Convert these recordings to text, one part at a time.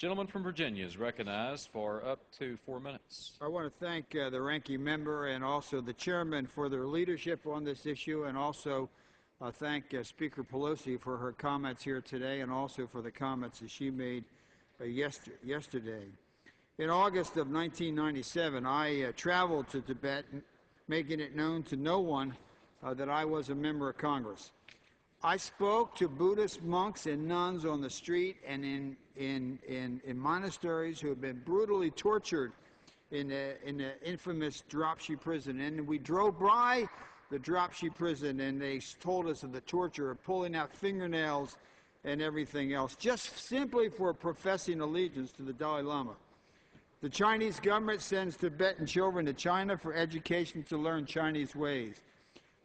Gentleman from Virginia is recognized for up to 4 minutes. I want to thank the ranking member and also the chairman for their leadership on this issue, and also thank Speaker Pelosi for her comments here today, and also for the comments that she made yesterday. In August of 1997, I traveled to Tibet, making it known to no one that I was a member of Congress. I spoke to Buddhist monks and nuns on the street and in monasteries who have been brutally tortured in the infamous Dropshie prison. And we drove by the Dropshie prison, and they told us of the torture of pulling out fingernails and everything else, just simply for professing allegiance to the Dalai Lama. The Chinese government sends Tibetan children to China for education to learn Chinese ways.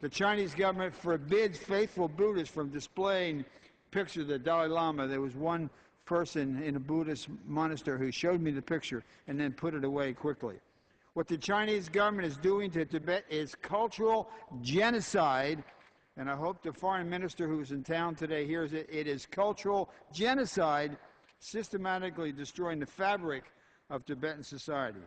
The Chinese government forbids faithful Buddhists from displaying pictures of the Dalai Lama. There was one person in a Buddhist monastery who showed me the picture and then put it away quickly. What the Chinese government is doing to Tibet is cultural genocide, and I hope the foreign minister who's in town today hears it. It is cultural genocide, systematically destroying the fabric of Tibetan society.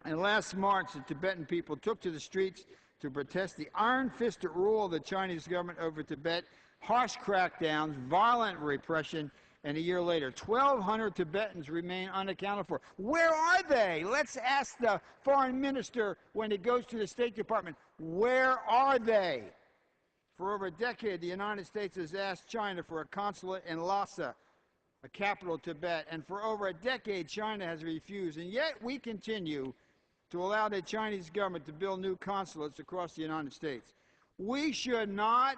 And last March, the Tibetan people took to the streets to protest the iron-fisted rule of the Chinese government over Tibet, harsh crackdowns, violent repression, and a year later, 1,200 Tibetans remain unaccounted for. Where are they? Let's ask the foreign minister when he goes to the State Department, where are they? For over a decade, the United States has asked China for a consulate in Lhasa, a capital of Tibet, and for over a decade, China has refused, and yet we continue to allow the Chinese government to build new consulates across the United States. We should not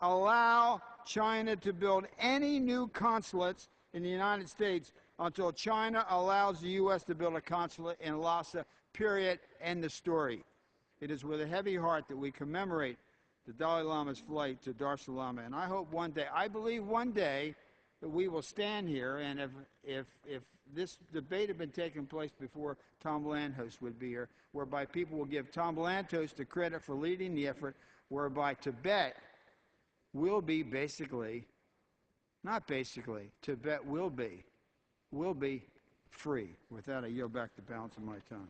allow China to build any new consulates in the United States until China allows the U.S. to build a consulate in Lhasa, period, end the story. It is with a heavy heart that we commemorate the Dalai Lama's flight to Dar es Salaam, and I hope one day, I believe one day, that we will stand here, and if this debate had been taking place before Tom Lantos would be here, whereby people will give Tom Lantos the credit for leading the effort, whereby Tibet will be basically, not basically, Tibet will be free. With that, I yield back the balance of my time.